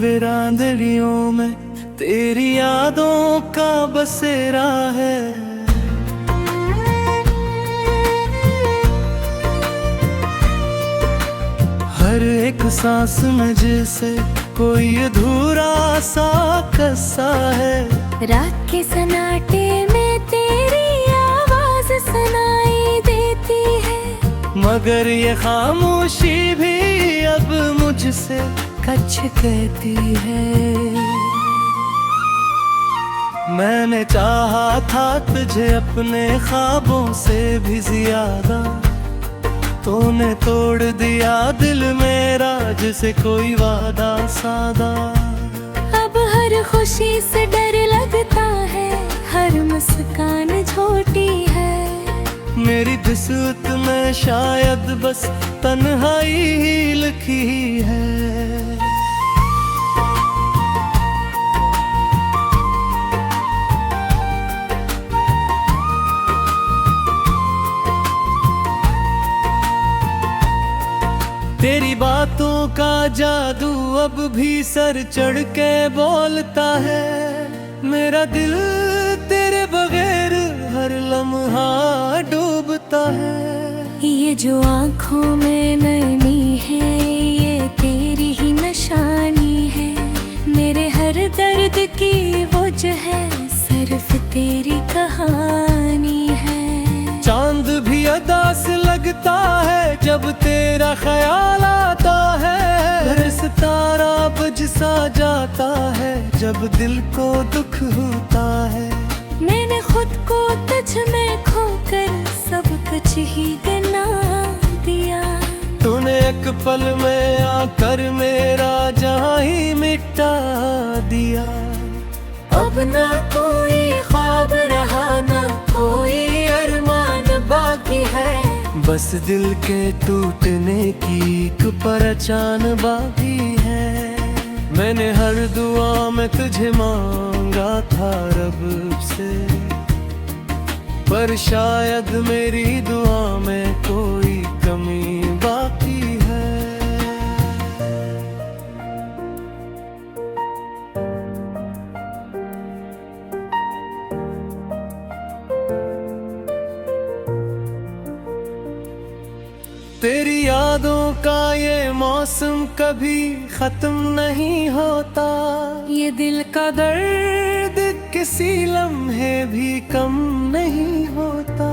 वीरांदरियों में तेरी यादों का बसेरा है। हर एक सांस में जैसे कोई अधूरा सा किस्सा है। रात के सन्नाटे में तेरी आवाज सुनाई देती है, मगर ये खामोशी भी अब मुझसे कुछ कहती है। मैंने चाहा था तुझे अपने ख्वाबों से भी ज्यादा, तूने तोड़ दिया दिल मेरा जिसे कोई वादा सादा। अब हर खुशी से डर लगता है, हर मुस्कान झूठी है। मेरी किस्मत में शायद बस तन्हाई ही लिखी है। तेरी बातों का जादू अब भी सर चढ़ के बोलता है। मेरा दिल तेरे बगैर हर लम्हा डूबता है। ये जो आँखों में नैनी है, ये तेरी ही निशानी है। मेरे हर दर्द की वजह है, सिर्फ तेरी कहानी है। चांद भी अदा से लगता है जब तेरा ख्याल आता है। हर सितारा बुझ सा जाता है जब दिल को दुख होता है। मैंने खुद को तुझ में खोकर सब कुछ ही गना दिया। तूने एक पल में आकर मेरा जहां ही मिटा दिया। अब ना कोई ख्वाब रहा, ना कोई अरमान बाकी है। बस दिल के टूटने की एक पहचान बाकी है। मैंने हर दुआ में तुझे मांगा था रब से, पर शायद मेरी दुआ में कोई कमी बाकी है। तेरी यादों का ये मौसम कभी खत्म नहीं होता। ये दिल का दर्द किसी लम्हे भी कम नहीं होता।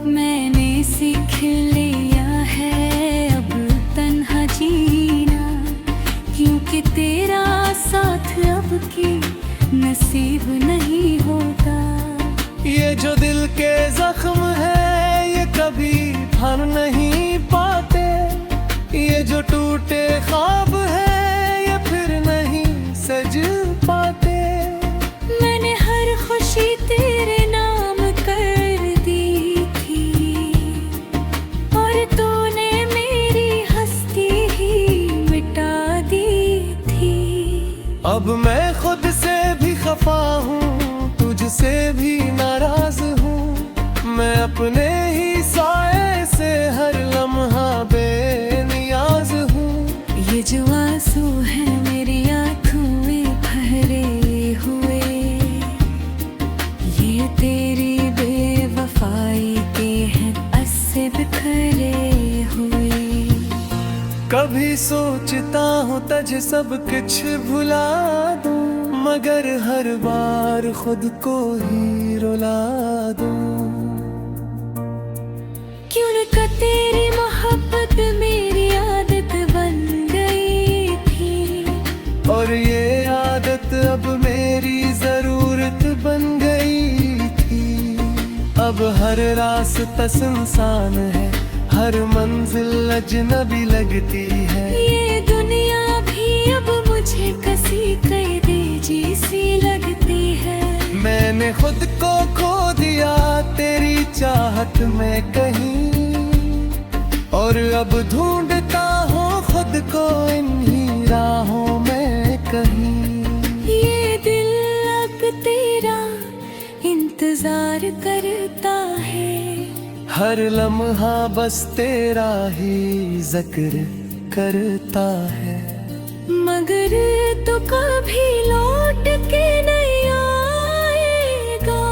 मैंने सीख लिया है अब तन्हा जीना, क्योंकि तेरा साथ अब की नसीब नहीं होता। ये जो दिल के जख्म है ये कभी भर नहीं पाते। ये जो टूटे ख्वाब है ये फिर नहीं सज पाते। मैंने हर खुशी तेरे नाम कर दी थी, और तूने मेरी हस्ती ही मिटा दी थी। अब मैं खुद से भी खफा हूँ, तुझसे भी नाराज हूँ। मैं अपने ही साए से हर लम्हा बेनियाज हूँ। ये जो आंसू है मेरी आँखों में भरे हुए, ये तेरी बेवफाई के हैं अस्से बिखरे हुए। कभी सोचता हूँ तुझे सब कुछ भुला दूँ, मगर हर बार खुद को ही रुला दूँ। क्यों न तेरी मोहब्बत मेरी आदत बन गई थी, और ये आदत अब मेरी जरूरत बन गई थी। अब हर रास्ता सुनसान है, हर मंजिल अजनबी लगती है। ये दुनिया भी अब मुझे कसी कैदी जैसी लगती है। मैंने खुद को खो दिया तेरी चाहत में कहीं, और अब ढूंढता हूँ खुद को इन्हीं राहों में कहीं। ये दिल अब तेरा इंतजार करता है, हर लम्हा बस तेरा ही जिक्र करता है। मगर तो कभी लौट के नहीं आएगा,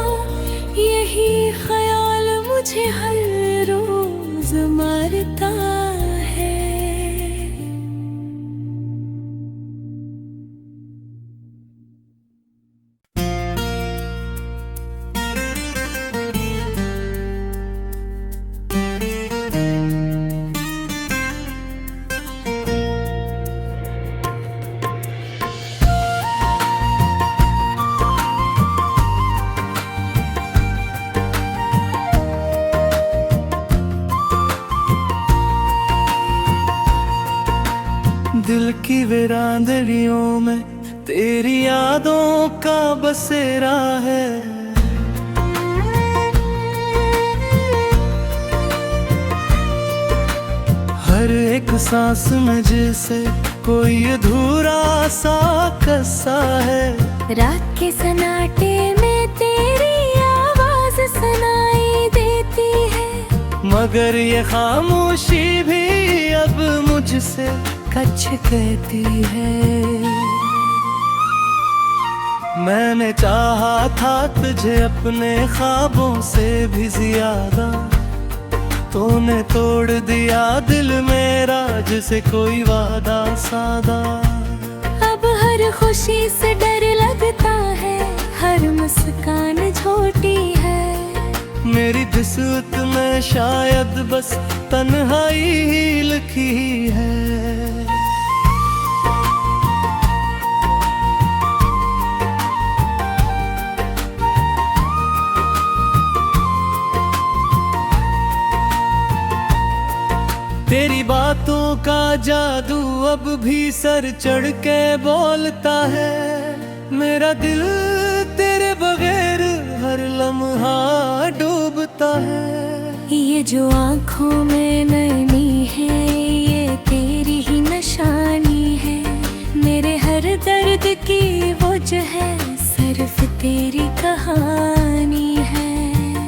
यही ख्याल मुझे हर रोज मारता है। दिल की वीरांदरियों में तेरी यादों का बसेरा है। हर एक सांस में जैसे कोई अधूरा सा किस्सा है। रात के सन्नाटे में तेरी आवाज सुनाई देती है, मगर ये खामोशी भी अब मुझसे कुछ कहती है। मैंने चाहा था तुझे अपने ख्वाबों से भी ज्यादा, तूने तोड़ दिया दिल मेरा जिसे कोई वादा सादा। अब हर खुशी से डर लगता है, हर मुस्कान झूठी है। मेरी किस्मत में शायद बस तन्हाई ही लिखी है। तेरी बातों का जादू अब भी सर चढ़ के बोलता है। मेरा दिल तेरे बगैर हर लम्हा डूबता है। ये जो आँखों में नरमी है, ये तेरी ही निशानी है। मेरे हर दर्द की वजह है, सिर्फ तेरी कहानी है।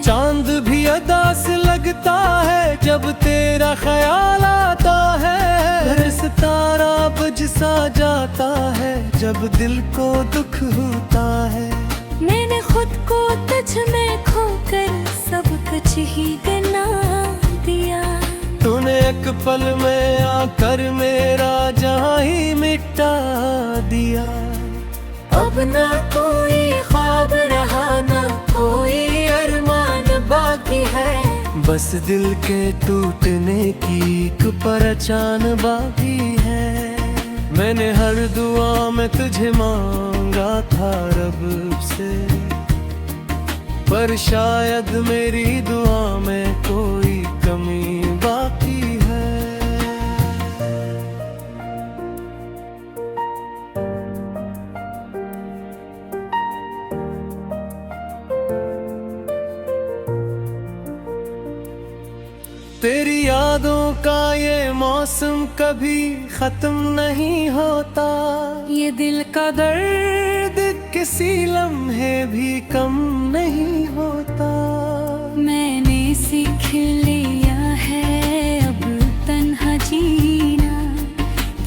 चांद भी अदा से लगता है जब तेरा ख्याल आता है। हर सितारा बुझ सा जाता है जब दिल को दुख होता है। मैंने खुद को तुझ में खोकर सब कुछ ही गना दिया। तूने एक पल में आकर मेरा जहां ही मिटा दिया। अब ना कोई ख्वाब रहा, ना कोई अरमान बाकी है। बस दिल के टूटने की एक पहचान बाकी है। मैंने हर दुआ में तुझे मांगा था रब से, पर शायद मेरी दुआ में कोई कमी बाकी है। तेरी यादों का ये मौसम कभी खत्म नहीं होता। ये दिल का दर्द किसी लम्हे भी कम नहीं होता। मैंने सीख लिया है अब तन्हा जीना,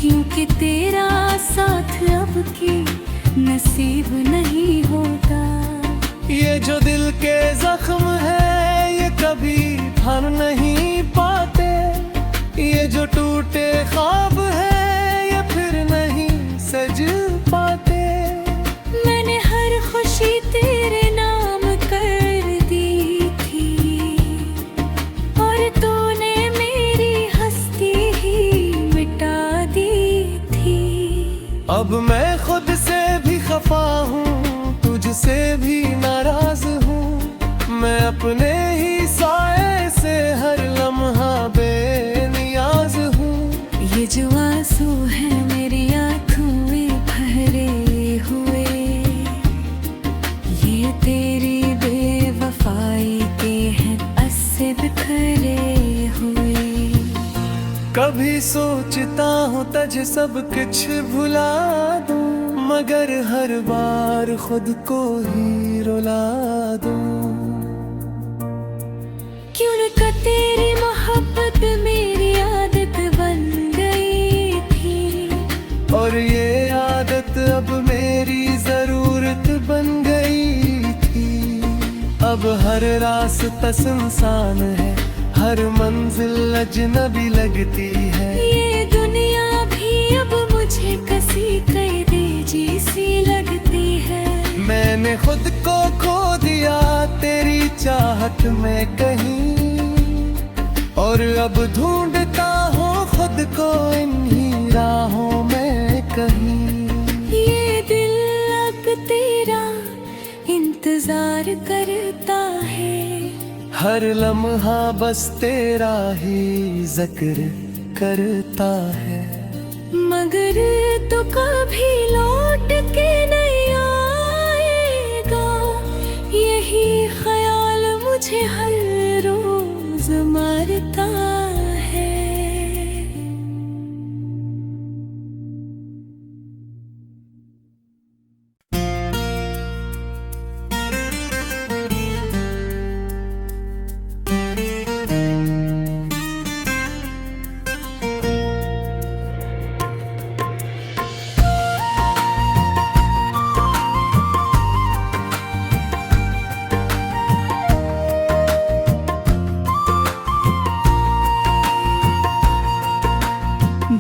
क्योंकि तेरा साथ अब की नसीब नहीं होता। ये जो दिल के जख्म है ये कभी भर नहीं पाते। ये जो टूटे ख्वाब है ये फिर नहीं सज पाते। मैंने हर खुशी तेरे नाम कर दी थी, और तूने मेरी हस्ती ही मिटा दी थी। अब मैं खुद से भी खफा हूँ, तुझसे भी नाराज हूँ। मैं अपने ही साए से हर लम्हा बेनियाज हूँ। ये जो आंसू है मेरी आँखों में भरे हुए, ये तेरी बेवफाई के हैं असर बिखरे हुए। कभी सोचता हूँ तुझे सब कुछ भुला दूँ, मगर हर बार खुद को ही रुला दूँ। क्यों न तेरी मोहब्बत मेरी आदत बन गई थी, और ये अब हर रास्ता सुनसान है, हर मंजिल अजनबी लगती है। ये दुनिया भी अब मुझे कसी कैदी जैसी लगती है। मैंने खुद को खो दिया तेरी चाहत में कहीं, और अब ढूंढता हूँ खुद को इन्हीं राहों में कहीं। ये दिल अब तेरा इंतजार करता है, हर लम्हा बस तेरा ही जिक्र करता है। मगर तो कभी लौट के नहीं आएगा, यही ख्याल मुझे हर रोज मारता है।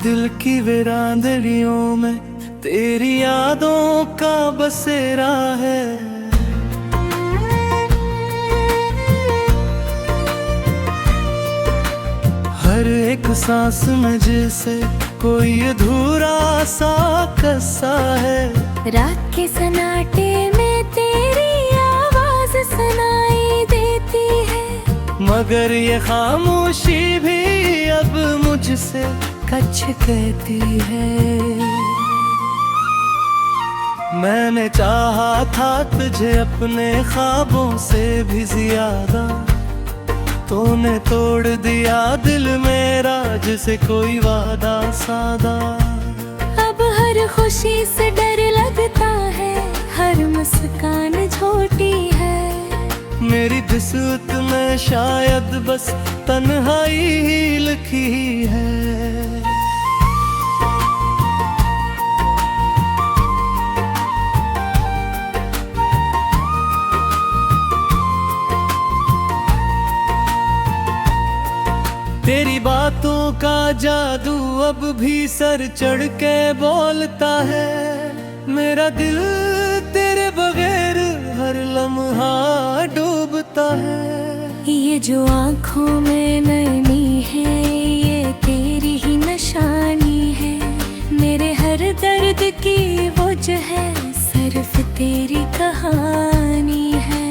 दिल की वीरांदरियों में तेरी यादों का बसेरा है। हर एक सांस में जैसे कोई अधूरा सा किस्सा है। रात के सन्नाटे में तेरी आवाज सुनाई देती है, मगर ये खामोशी भी अब मुझसे कुछ कहती है। मैंने चाहा था तुझे अपने ख्वाबों से भी ज्यादा, तूने तोड़ दिया दिल मेरा जिसे कोई वादा सादा। अब हर खुशी से डर लगता है, हर मुस्कान झूठी है। मेरी किस्मत में शायद बस तन्हाई ही लिखी है। तेरी बातों का जादू अब भी सर चढ़ के बोलता है। मेरा दिल तेरे बगैर हर लम्हा डूबता है। ये जो आँखों में नैनी है, ये तेरी ही निशानी है। मेरे हर दर्द की वजह है, सिर्फ तेरी कहानी है।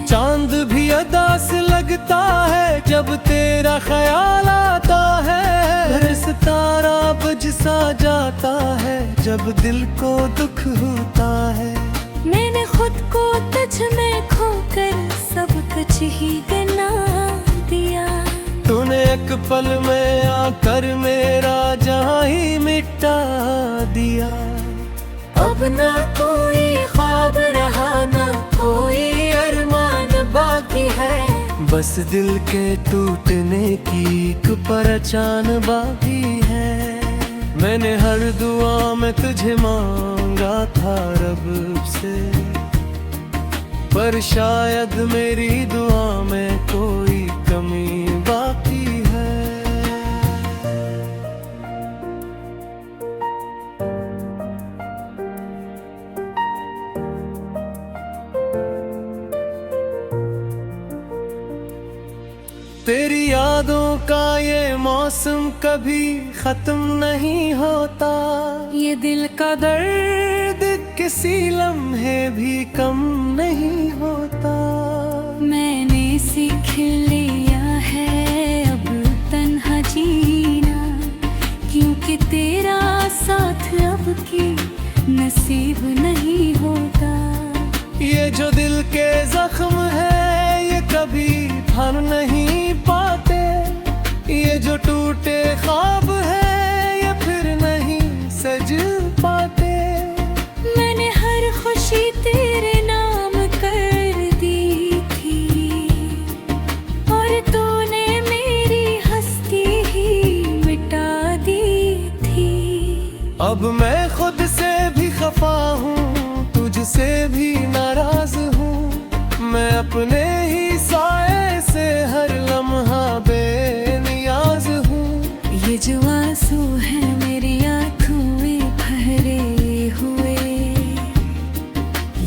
चांद भी अदास लगता है जब तेरा ख्याल आता है। हर सितारा बुझ सा जाता है जब दिल को दुख होता है। मैंने खुद को तुझ में खोकर सब कुछ ही गना दिया। तूने एक पल में आकर मेरा जहां ही मिटा दिया। अब ना कोई ख्वाब रहा, ना कोई अरमान बाकी है। बस दिल के टूटने की एक पहचान बाकी है। मैंने हर दुआ में तुझे मांगा था रब से, पर शायद मेरी दुआ में कोई कमी बाकी है। तेरी यादों का ये मौसम कभी खत्म नहीं होता। ये दिल का दर्द किसी लम्हे भी कम नहीं होता। मैंने सीख लिया है अब तन्हा जीना, क्योंकि तेरा साथ अब की नसीब नहीं होता। ये जो दिल के जख्म है ये कभी भर नहीं पाते। ये जो टूटे ख्वाब है ये फिर नहीं सज पाते। मैंने हर खुशी तेरे नाम कर दी थी, और तूने मेरी हस्ती ही मिटा दी थी। अब मैं खुद से भी खफा हूँ, तुझसे भी नाराज हूँ। मैं अपने ही साए से हर लम्हा बेनियाज हूँ। ये जो आंसू है मेरी आँखों में भरे हुए,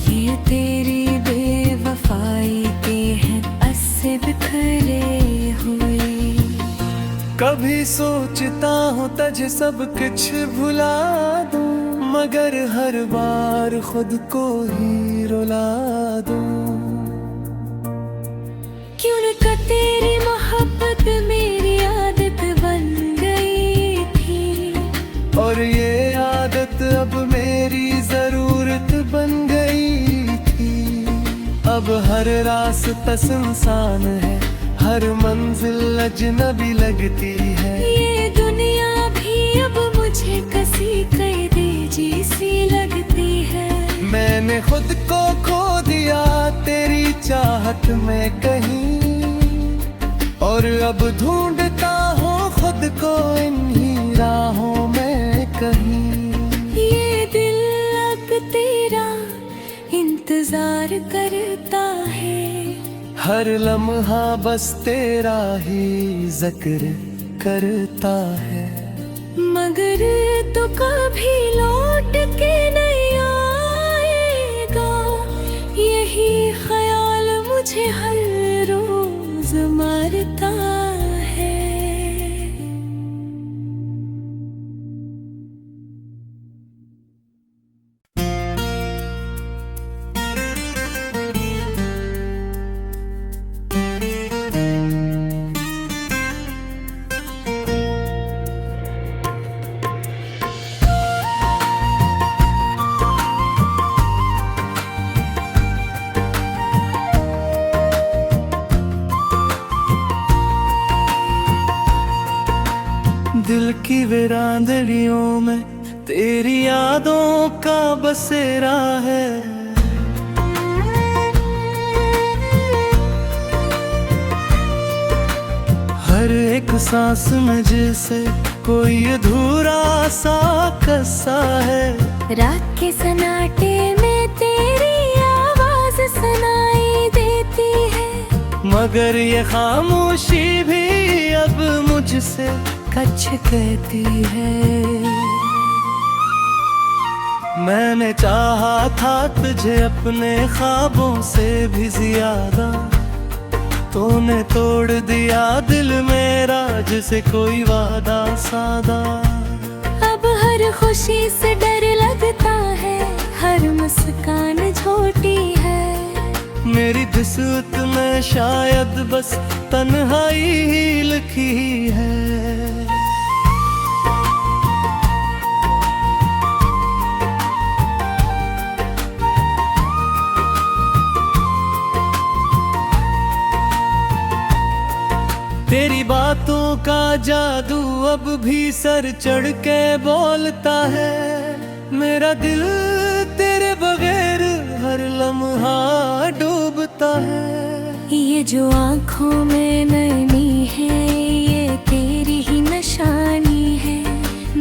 ये तेरी बेवफाई के हैं अस्से बिखरे हुए। कभी सोचता हूँ तुझे सब कुछ भुला दूँ, मगर हर बार खुद को ही रुला दूँ। क्यों न तेरी मोहब्बत मेरी आदत बन गई थी, और ये आदत अब मेरी जरूरत बन गई थी। अब हर रास्ता सुनसान है, हर मंजिल अजनबी लगती है। ये दुनिया भी अब मुझे कसी कैदी जैसी लगती है। मैंने खुद को खो दिया तेरी चाहत में कहीं, और अब ढूंढता हूँ खुद को इन्हीं राहों में कहीं। ये दिल अब तेरा इंतजार करता है, हर लम्हा बस तेरा ही जिक्र करता है। मगर तो कभी लौट के नहीं आएगा, यही ख्याल मुझे हर रोज मारता है। दिल की वीरांदरियों में तेरी यादों का बसेरा है। हर एक सांस में जैसे कोई अधूरा सा किस्सा है। रात के सन्नाटे में तेरी आवाज सुनाई देती है, मगर ये खामोशी भी अब मुझसे कुछ कहती है। मैंने चाहा था तुझे अपने ख्वाबों से भी ज्यादा, तूने तोड़ दिया दिल मेरा जिसे कोई वादा सादा। अब हर खुशी से डर लगता है, हर मुस्कान झूठी है। मेरी किस्मत में शायद बस तन्हाई ही लिखी है। तेरी बातों का जादू अब भी सर चढ़ के बोलता है। मेरा दिल तेरे बगैर हर लम्हा डूबता है। ये जो आँखों में नैनी है, ये तेरी ही निशानी है।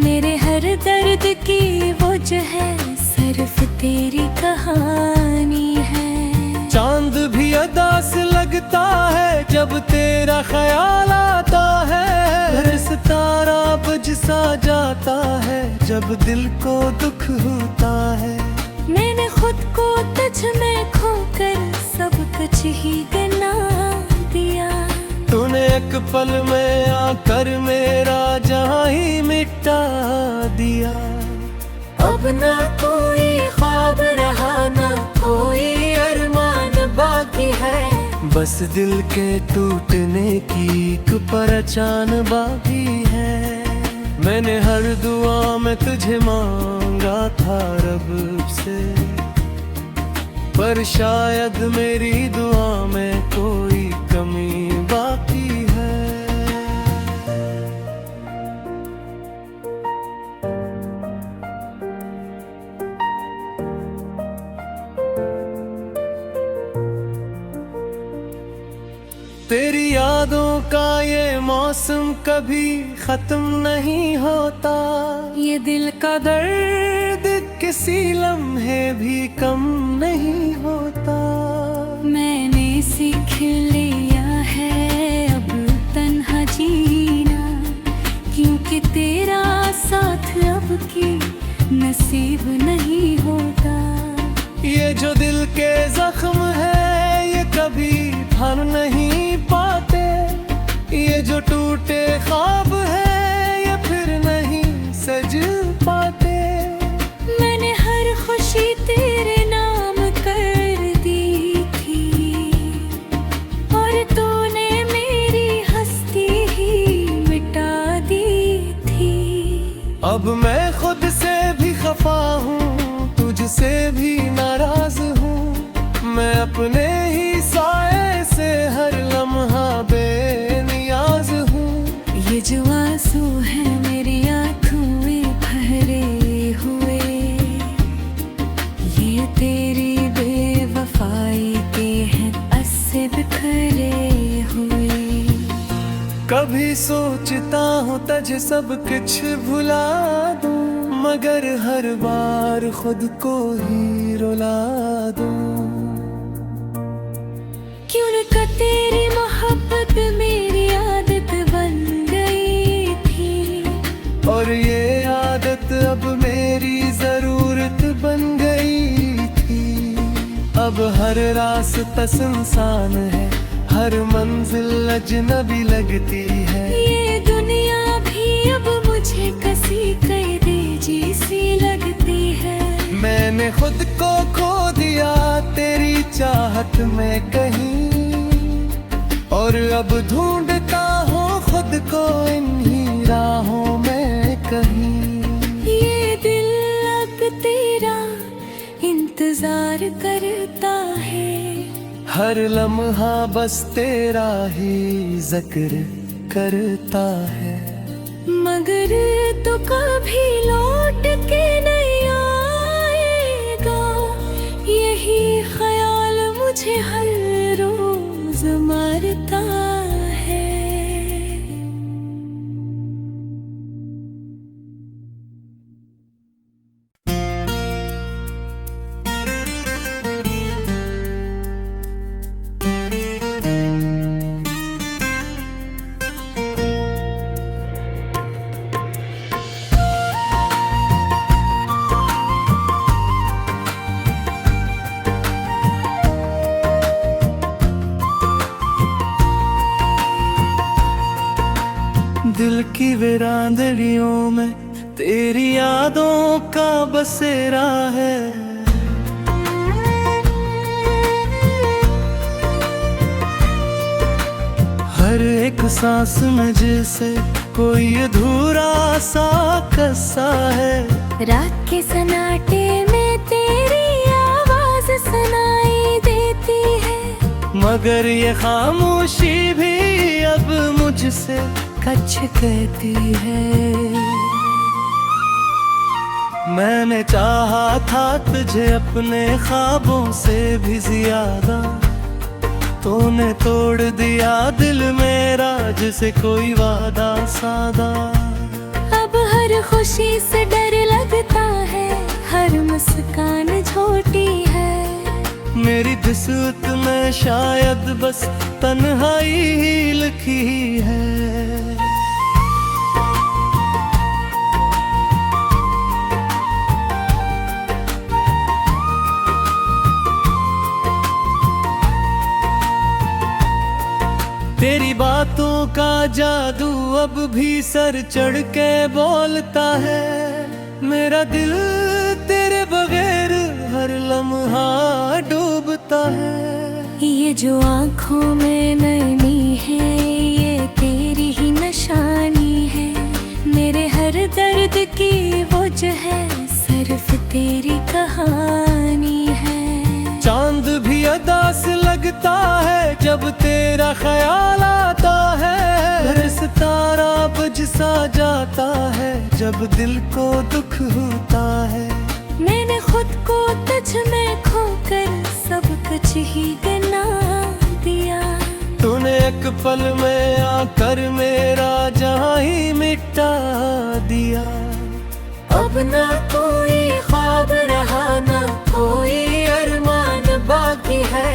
मेरे हर दर्द की वजह है, सिर्फ तेरी कहानी है। चांद भी अदास लगता है जब तेरा ख्याल आता है। हर सितारा बुझ सा जाता है जब दिल को दुख होता है। मैंने खुद को तुझ में खोकर सब कुछ ही गना दिया। तूने एक पल में आकर मेरा जहां ही मिटा दिया। अब ना कोई ख्वाब रहा, ना कोई अरमान बाकी है। बस दिल के टूटने की एक पहचान बाकी है। मैंने हर दुआ में तुझे मांगा था रब से, पर शायद मेरी दुआ में कोई कमी बाकी है। तेरी यादों का ये मौसम कभी खत्म नहीं होता। ये दिल का दर्द किसी लम्हे भी कम नहीं होता। मैंने लिया है अब तन्हा जीना, क्योंकि तेरा साथ अब की नसीब नहीं होता। ये जो दिल के जख्म है ये कभी भर नहीं पाते, ये जो टूटे ख्वाब है ये फिर नहीं सज पाते। मैंने हर खुशी तेरे नाम कर दी थी, और तूने मेरी हस्ती ही मिटा दी थी। अब मैं खुद से भी खफा हूँ, तुझसे भी नाराज हूँ, मैं अपने ही साए से हर लम्हा बेनियाज हूँ। ये जो आंसू है मेरी आँखों में भरे हुए, ये तेरी बेवफाई के हैं अस्से बिखरे हुए। कभी सोचता हूँ तज सब कुछ भुला दूँ, मगर हर बार खुद को ही रुला दूँ। क्यों न तेरी मोहब्बत मेरी आदत बन गई थी, और ये आदत अब मेरी जरूरत बन गई थी। अब हर रास्ता सुनसान है, हर मंजिल अजनबी लगती है। ये दुनिया भी अब मुझे कसी कैदी जैसी लगती है। मैंने खुद को खो दिया तेरी चाहत में कहीं, और अब ढूंढता हूँ खुद को इन्हीं राहों में कहीं। ये दिल अब तेरा इंतजार करता है, हर लम्हा बस तेरा ही जिक्र करता है। मगर तो कभी लौट के नहीं आएगा, यही ख्याल मुझे हर रोज मारता है। दिल की वीरांदड़ियों में तेरी यादों का बसेरा है। हर एक सांस में जैसे कोई अधूरा सा किस्सा है। रात के सन्नाटे में तेरी आवाज सुनाई देती है, मगर ये खामोशी भी अब मुझसे कुछ कहती है। मैंने चाहा था तुझे अपने ख्वाबों से भी ज्यादा, तूने तोड़ दिया दिल मेरा जिसे कोई वादा सादा। अब हर खुशी से डर लगता है, हर मुस्कान झूठी है। मेरी किस्मत में शायद बस तन्हाई ही लिखी है। तेरी बातों का जादू अब भी सर चढ़ के बोलता है। मेरा दिल तेरे बगैर हर लम्हा डूबता है। ये जो आँखों में नैनी है ये तेरी ही निशानी है। मेरे हर दर्द की वजह है सिर्फ तेरी कहानी है। चांद भी अदा से लगता है जब तेरा ख्याल आता है। हर सितारा बुझ सा जाता है जब दिल को दुख होता है। मैंने खुद को तुझ में खोकर सब कुछ ही गना दिया। तूने एक पल में आकर मेरा जहां ही मिटा दिया। अब ना कोई ख्वाब रहा ना कोई अरमान बाकी है।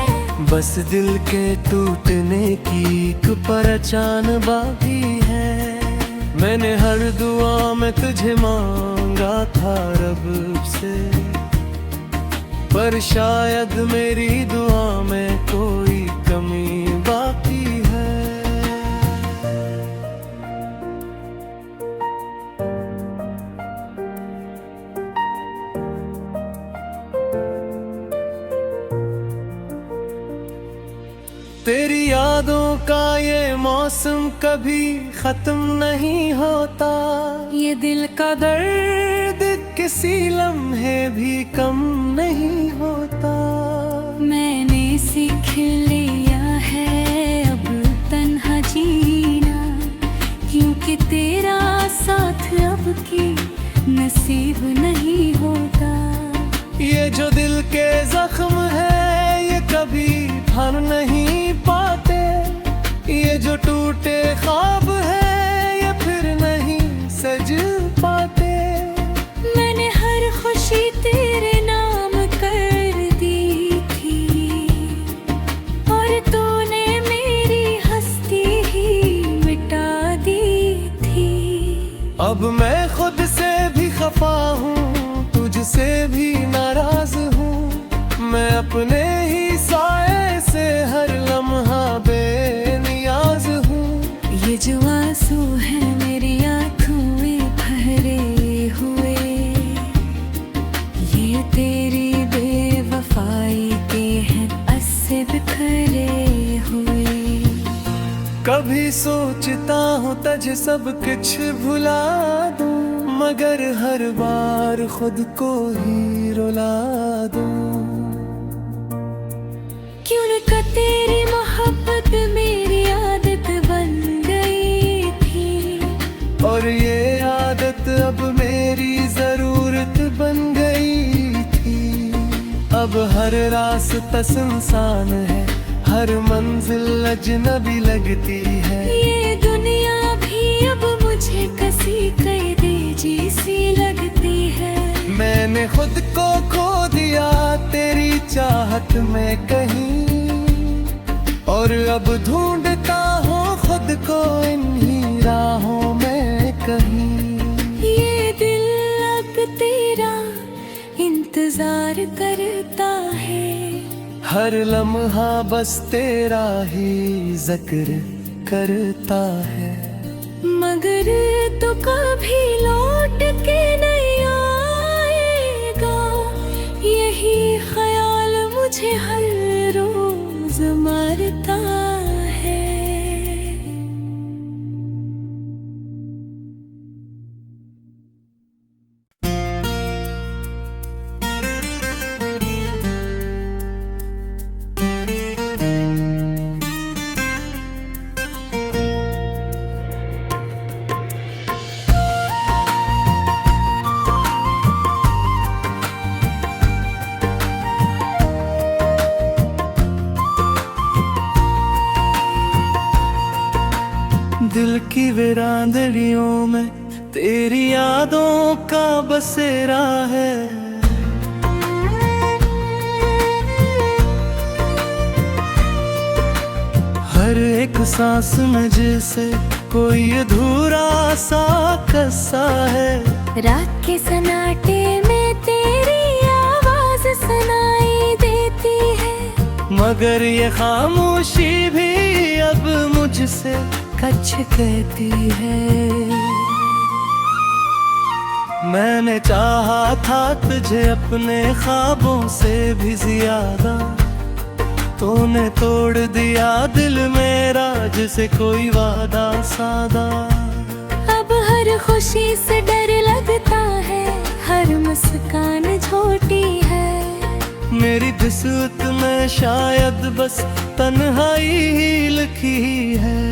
बस दिल के टूटने की एक पहचान बाकी है। मैंने हर दुआ में तुझे मांगा था रब से, पर शायद मेरी दुआ में कोई कमी बाकी है। तेरी यादों का ये मौसम कभी खत्म नहीं होता, ये दिल का दर्द किसी लम्हे भी कम नहीं होता। मैंने सीख लिया है अब तन्हा जीना, क्योंकि तेरा साथ अब की नसीब नहीं होता। ये जो दिल के जख्म है ये कभी भर नहीं पाते, ये जो टूटे ख्वाब है ये फिर नहीं सज पाते। मैंने हर खुशी तेरे नाम कर दी थी, और तूने मेरी हस्ती ही मिटा दी थी। अब मैं खुद से भी खफा हूँ, तुझसे भी नाराज हूँ। मैं अपने ही साए से हर लम्हा बेनियाज हूँ। ये जो आंसू है मेरी आँखों में भरे हुए, ये तेरी बेवफाई के हैं अस्से बिखरे हुए। कभी सोचता हूँ तुझे सब कुछ भुला दूँ, मगर हर बार खुद को ही रुला दूँ। क्यों न तेरी मोहब्बत मेरी आदत बन गई थी, और ये आदत अब मेरी जरूरत बन गई थी। अब हर रास्ता सुनसान है, हर मंजिल अजनबी लगती है। ये दुनिया भी अब मुझे कसी कैदी जैसी लगती है। मैंने खुद को खो दिया तेरी चाहत में कहीं, और अब ढूंढता हूँ खुद को इन्हीं राहों में कहीं। ये दिल अब तेरा इंतजार करता है, हर लम्हा बस तेरा ही जिक्र करता है। मगर तो कभी लौट के नहीं आएगा, यही ख्याल मुझे हर रोज मारता है। दिल की वीरांदड़ियों में तेरी यादों का बसेरा है। हर एक सांस में जैसे कोई अधूरा सा किस्सा है। रात के सन्नाटे में तेरी आवाज सुनाई देती है, मगर ये खामोशी भी अब मुझसे कुछ कहती है। मैंने चाहा था तुझे अपने ख्वाबों से भी ज्यादा, तूने तोड़ दिया दिल मेरा जिसे कोई वादा सादा। अब हर खुशी से डर लगता है, हर मुस्कान झूठी है। मेरी किस्मत में शायद बस तन्हाई ही लिखी है।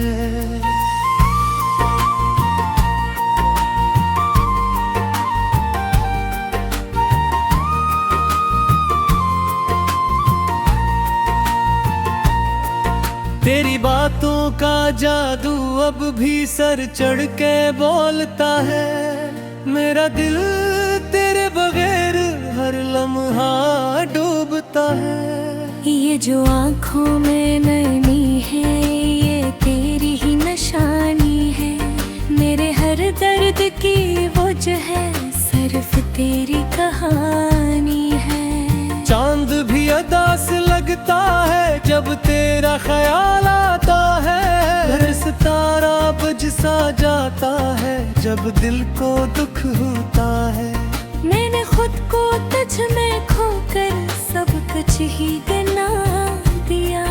तेरी बातों का जादू अब भी सर चढ़ के बोलता है। मेरा दिल तेरे बगैर हर लम्हा डूबता है। ये जो आँखों में नरमी है ये तेरी ही निशानी है। मेरे हर दर्द की वजह है सिर्फ तेरी कहानी है। चांद भी अदा से लगता है जब तेरा ख्याल आता है। हर सितारा बज सा जाता है जब दिल को दुख होता है। मैंने खुद को तुझ में खोकर सब कुछ ही गना दिया।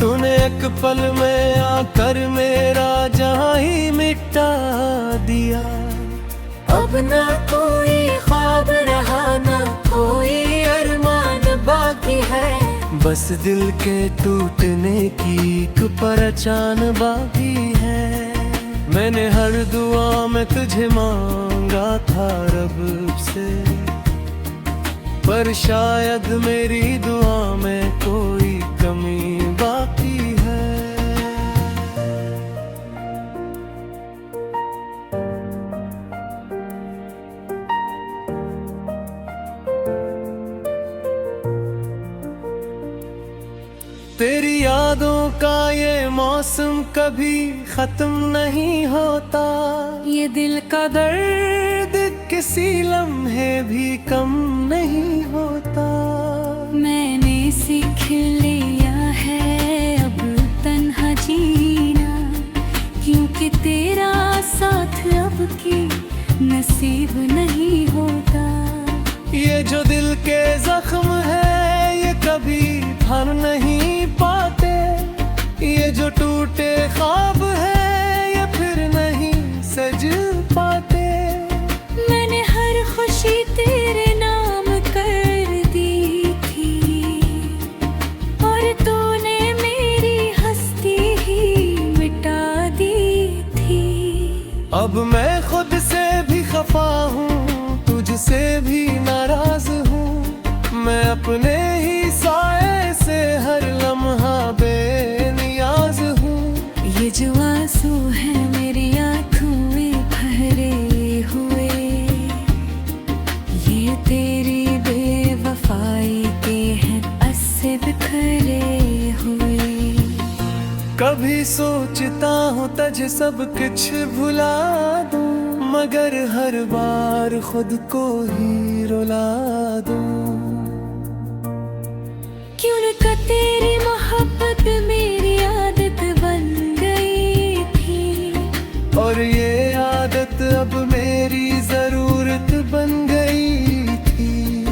तूने एक पल में आकर मेरा जहां ही मिटा दिया। अब ना कोई ख्वाब रहा ना कोई अरमान बाकी है। बस दिल के टूटने की एक पहचान बाकी है। मैंने हर दुआ में तुझे मांगा था रब से, पर शायद मेरी दुआ में कोई कमी बाकी है। तेरी यादों का ये मौसम कभी खत्म नहीं होता। ये दिल का दर्द किसी लम्हे भी कम नहीं होता। मैंने सीख लिया है अब तन्हा जीना, क्योंकि तेरा साथ अब की नसीब नहीं होता। ये जो दिल के जख्म है ये कभी भर नहीं पाते। ये जो टूटे ख्वाब है ये फिर नहीं सज पाते। मैंने हर खुशी तेरे नाम कर दी थी और तूने मेरी हस्ती ही मिटा दी थी। अब मैं खुद से भी खफा हूँ, तुझसे भी नाराज हूँ। मैं अपने ही साए से हर लम्हा बेनियाज हूँ। ये जो आंसू है मेरी आँखों में भरे हुए, ये तेरी बेवफाई के हैं अस्से बिखरे हुए। कभी सोचता हूँ तुझे सब कुछ भुला दूँ, मगर हर बार खुद को ही रुला दूँ। क्यों न तेरी मोहब्बत मेरी आदत बन गई थी, और ये आदत अब मेरी जरूरत बन गई थी।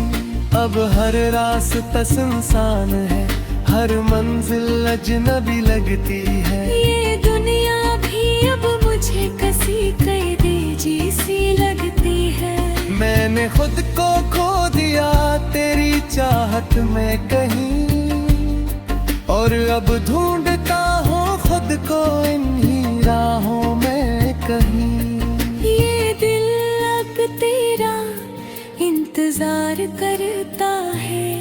अब हर रास्ता सुनसान है, हर मंजिल अजनबी लगती है। ये दुनिया भी अब मुझे कसी कैदी जैसी लगती है। मैंने खुद को खो दिया तेरी चाहत में कहीं, और अब ढूंढता हूँ खुद को इन्हीं राहों में कहीं। ये दिल अब तेरा इंतजार करता है,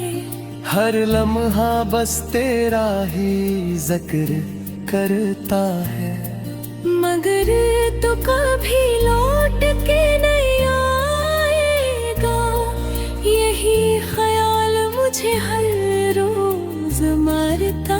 हर लम्हा बस तेरा ही जिक्र करता है। मगर तो कभी लौट के नहीं आएगा, यही ख्याल मुझे हर रोज मारता